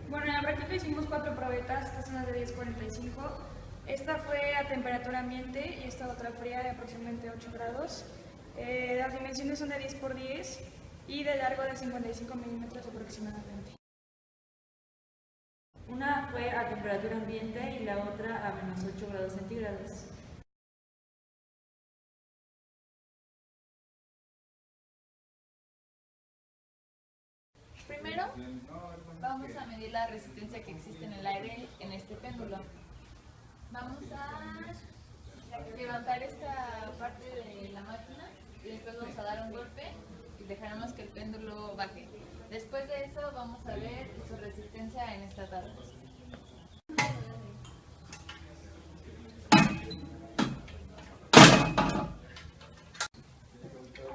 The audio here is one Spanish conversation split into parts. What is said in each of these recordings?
Bueno, en la práctica hicimos 4 probetas, estas son las de 1045. Esta fue a temperatura ambiente y esta otra fría de aproximadamente 8 grados. Las dimensiones son de 10 por 10 y de largo de 55 milímetros aproximadamente. Una fue a temperatura ambiente y la otra a menos 8 grados centígrados. Primero, vamos a medir la resistencia que existe en el aire en este péndulo. Vamos a levantar esta parte de la máquina y después vamos a dar un golpe y dejaremos que el péndulo baje. Después de eso vamos a ver su resistencia en esta tabla.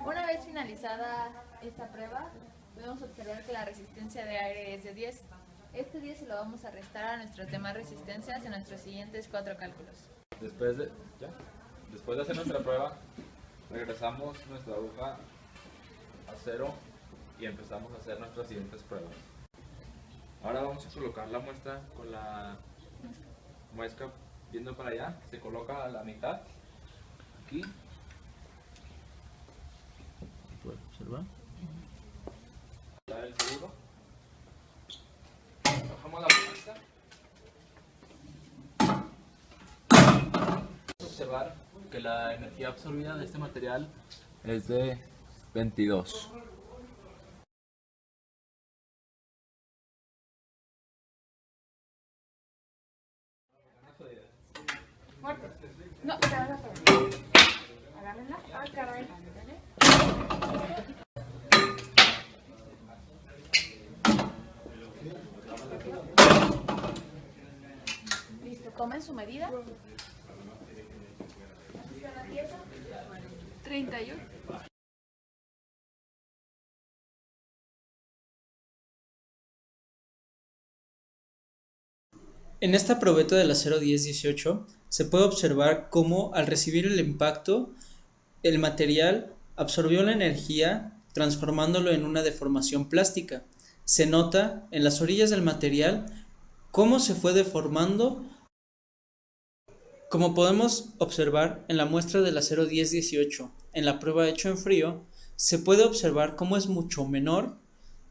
Una vez finalizada esta prueba, podemos observar que la resistencia de aire es de 10. Este 10 se lo vamos a restar a nuestras demás resistencias en nuestros siguientes 4 cálculos. Después de hacer nuestra prueba, regresamos nuestra aguja a 0 y empezamos a hacer nuestras siguientes pruebas. Ahora vamos a colocar la muestra con la muesca viendo para allá. Se coloca a la mitad, aquí. ¿Puedes observar? El seguro. Bajamos la muestra. Observar que la energía absorbida de este material es de 22. No, agárrenla. Ah, caray. Listo, tomen su medida. 31. En esta probeta del acero 1018 se puede observar cómo al recibir el impacto, el material absorbió la energía transformándolo en una deformación plástica. Se nota en las orillas del material cómo se fue deformando. Como podemos observar en la muestra del acero 1018, en la prueba hecha en frío, se puede observar cómo es mucho menor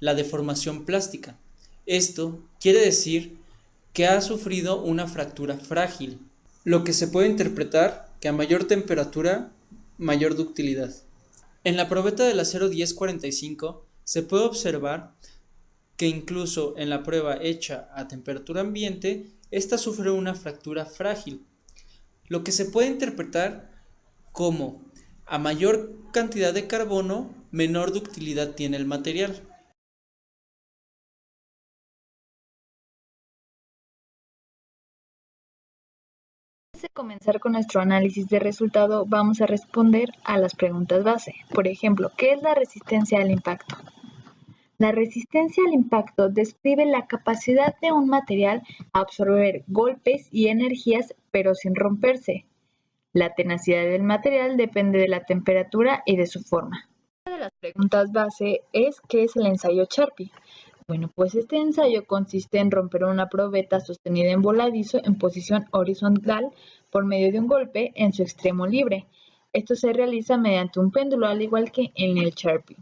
la deformación plástica. Esto quiere decir que ha sufrido una fractura frágil, lo que se puede interpretar que a mayor temperatura, mayor ductilidad. En la probeta del acero 1045 se puede observar que incluso en la prueba hecha a temperatura ambiente, esta sufre una fractura frágil, lo que se puede interpretar como a mayor cantidad de carbono, menor ductilidad tiene el material. Antes de comenzar con nuestro análisis de resultado, vamos a responder a las preguntas base. Por ejemplo, ¿qué es la resistencia al impacto? La resistencia al impacto describe la capacidad de un material a absorber golpes y energías, pero sin romperse. La tenacidad del material depende de la temperatura y de su forma. Una de las preguntas base es ¿qué es el ensayo Charpy? Bueno, pues este ensayo consiste en romper una probeta sostenida en voladizo en posición horizontal por medio de un golpe en su extremo libre. Esto se realiza mediante un péndulo, al igual que en el Charpy.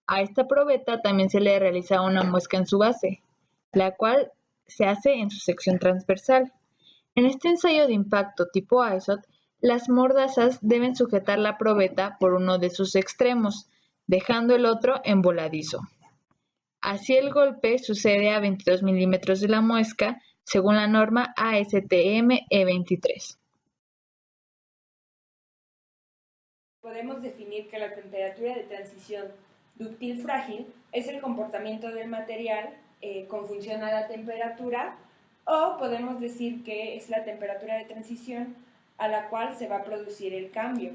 A esta probeta también se le realiza una muesca en su base, la cual se hace en su sección transversal. En este ensayo de impacto tipo ISOT, las mordazas deben sujetar la probeta por uno de sus extremos, dejando el otro en voladizo. Así el golpe sucede a 22 milímetros de la muesca, según la norma ASTM E23. Podemos definir que la temperatura de transición dúctil frágil es el comportamiento del material con función a la temperatura, o podemos decir que es la temperatura de transición a la cual se va a producir el cambio.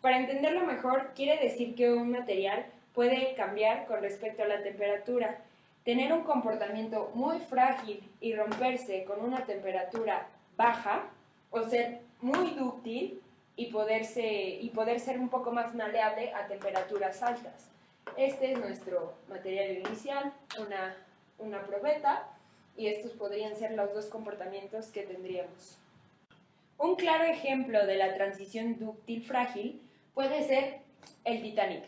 Para entenderlo mejor, quiere decir que un material puede cambiar con respecto a la temperatura, tener un comportamiento muy frágil y romperse con una temperatura baja, o ser muy dúctil y poder ser un poco más maleable a temperaturas altas. Este es nuestro material inicial, una probeta, y estos podrían ser los dos comportamientos que tendríamos. Un claro ejemplo de la transición dúctil frágil puede ser el Titanic.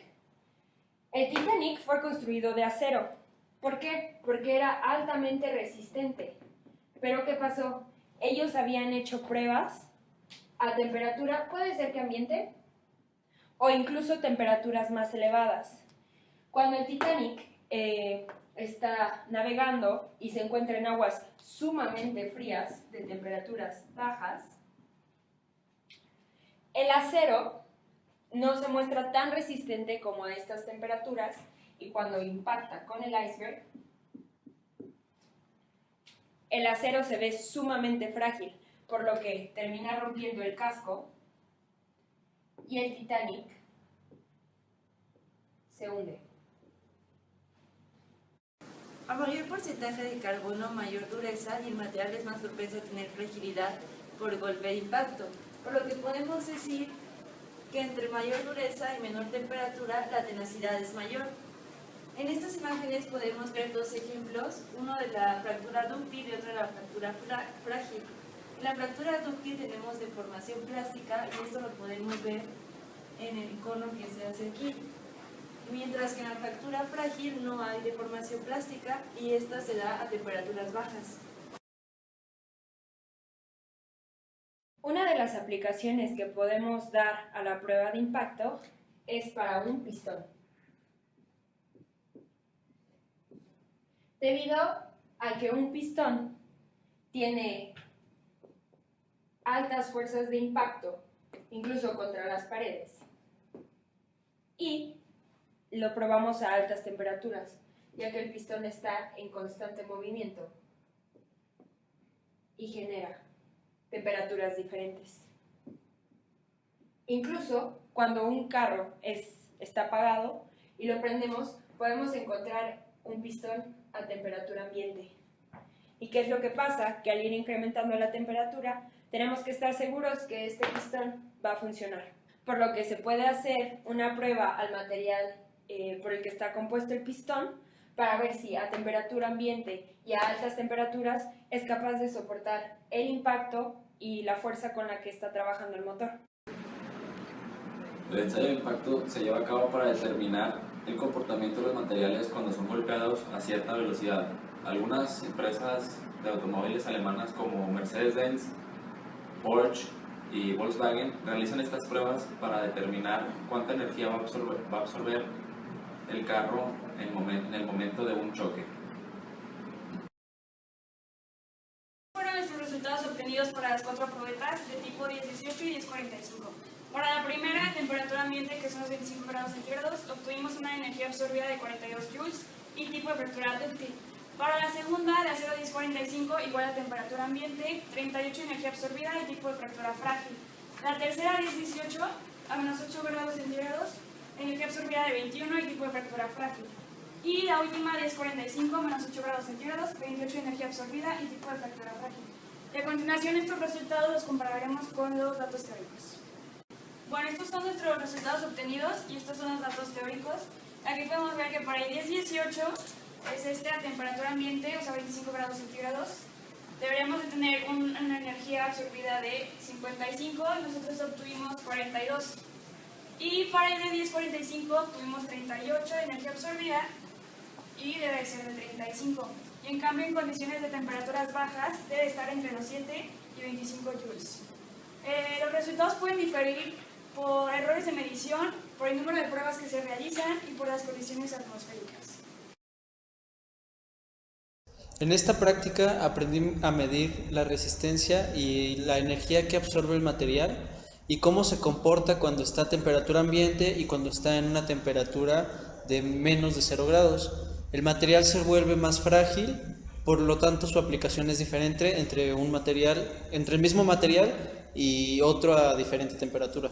El Titanic fue construido de acero. ¿Por qué? Porque era altamente resistente. ¿Pero qué pasó? Ellos habían hecho pruebas a temperatura, puede ser que ambiente, o incluso temperaturas más elevadas. Cuando el Titanic está navegando y se encuentra en aguas sumamente frías, de temperaturas bajas, el acero no se muestra tan resistente como a estas temperaturas, y cuando impacta con el iceberg, el acero se ve sumamente frágil, por lo que termina rompiendo el casco y el Titanic se hunde. A mayor porcentaje de carbono, mayor dureza, y el material es más propenso a tener fragilidad por golpe de impacto, por lo que podemos decir que entre mayor dureza y menor temperatura, la tenacidad es mayor. En estas imágenes podemos ver dos ejemplos, uno de la fractura dúctil y otro de la fractura frágil. En la fractura dúctil tenemos deformación plástica, y esto lo podemos ver en el icono que se hace aquí. Mientras que en la fractura frágil no hay deformación plástica, y esta se da a temperaturas bajas. Una de las aplicaciones que podemos dar a la prueba de impacto es para un pistón. Debido a que un pistón tiene altas fuerzas de impacto, incluso contra las paredes, y lo probamos a altas temperaturas, ya que el pistón está en constante movimiento y genera temperaturas diferentes. Incluso cuando un carro está apagado y lo prendemos, podemos encontrar un pistón a temperatura ambiente. ¿Y qué es lo que pasa? Que al ir incrementando la temperatura, tenemos que estar seguros que este pistón va a funcionar. Por lo que se puede hacer una prueba al material por el que está compuesto el pistón, para ver si a temperatura ambiente y a altas temperaturas es capaz de soportar el impacto y la fuerza con la que está trabajando el motor. El ensayo de impacto se lleva a cabo para determinar el comportamiento de los materiales cuando son golpeados a cierta velocidad. Algunas empresas de automóviles alemanas como Mercedes-Benz, Porsche y Volkswagen realizan estas pruebas para determinar cuánta energía va a absorber el carro en el momento de un choque. Fueron nuestros resultados obtenidos para las 4 probetas de tipo 1018 y 1045. Para la primera, temperatura ambiente, que son los 25 grados centígrados, obtuvimos una energía absorbida de 42 joules y tipo de fractura dúctil. Para la segunda, de acero 1045, igual a temperatura ambiente, 38 energía absorbida y tipo de fractura frágil. La tercera, 1018, a menos 8 grados centígrados, energía absorbida de 21 y tipo de fractura frágil. Y la última, 1045, menos 8 grados centígrados, 28 energía absorbida y tipo de fractura frágil. Y a continuación, estos resultados los compararemos con los datos teóricos. Bueno, estos son nuestros resultados obtenidos y estos son los datos teóricos. Aquí podemos ver que para el 1018 es a temperatura ambiente, o sea 25 grados centígrados. Deberíamos de tener una energía absorbida de 55, nosotros obtuvimos 42. Y para el de 1045 tuvimos 38 de energía absorbida y debe ser de 35. Y en cambio, en condiciones de temperaturas bajas, debe estar entre los 7 y 25 joules. Los resultados pueden diferir por errores de medición, por el número de pruebas que se realizan y por las condiciones atmosféricas. En esta práctica aprendí a medir la resistencia y la energía que absorbe el material y cómo se comporta cuando está a temperatura ambiente y cuando está en una temperatura de menos de 0 grados. El material se vuelve más frágil, por lo tanto su aplicación es diferente entre el mismo material y otro a diferente temperatura.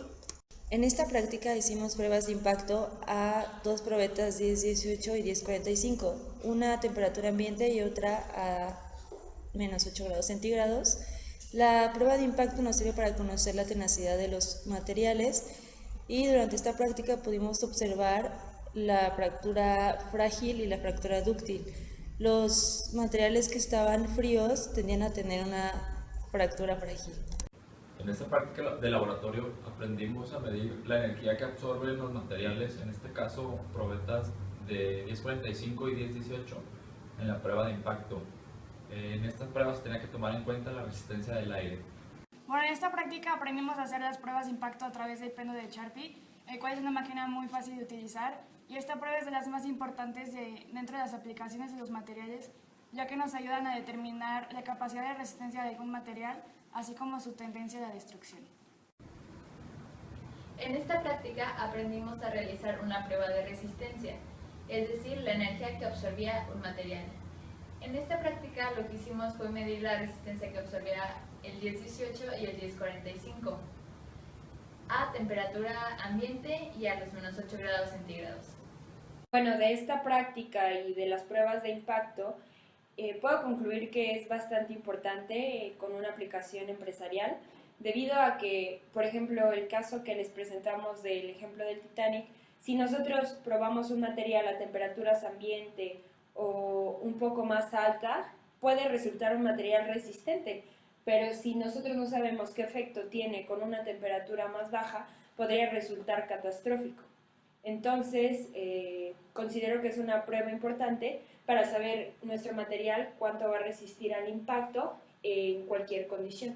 En esta práctica hicimos pruebas de impacto a 2 probetas 1018 y 1045, una a temperatura ambiente y otra a menos 8 grados centígrados. La prueba de impacto nos sirve para conocer la tenacidad de los materiales y durante esta práctica pudimos observar la fractura frágil y la fractura dúctil. los materiales que estaban fríos tendían a tener una fractura frágil. En esta práctica de laboratorio aprendimos a medir la energía que absorben los materiales, en este caso probetas de 1045 y 1018 en la prueba de impacto. En estas pruebas se tenía que tomar en cuenta la resistencia del aire. Bueno, en esta práctica aprendimos a hacer las pruebas de impacto a través del péndulo de Charpy, el cual es una máquina muy fácil de utilizar, y esta prueba es de las más importantes dentro de las aplicaciones de los materiales, ya que nos ayudan a determinar la capacidad de resistencia de algún material, así como su tendencia a la destrucción. En esta práctica aprendimos a realizar una prueba de resistencia, es decir, la energía que absorbía un material. En esta práctica lo que hicimos fue medir la resistencia que absorbía el 1018 y el 1045 a temperatura ambiente y a los -8 grados centígrados. Bueno, de esta práctica y de las pruebas de impacto, puedo concluir que es bastante importante con una aplicación empresarial, debido a que, por ejemplo, el caso que les presentamos del ejemplo del Titanic, si nosotros probamos un material a temperaturas ambiente o un poco más alta, puede resultar un material resistente, pero si nosotros no sabemos qué efecto tiene con una temperatura más baja, podría resultar catastrófico. Entonces, considero que es una prueba importante para saber nuestro material cuánto va a resistir al impacto en cualquier condición.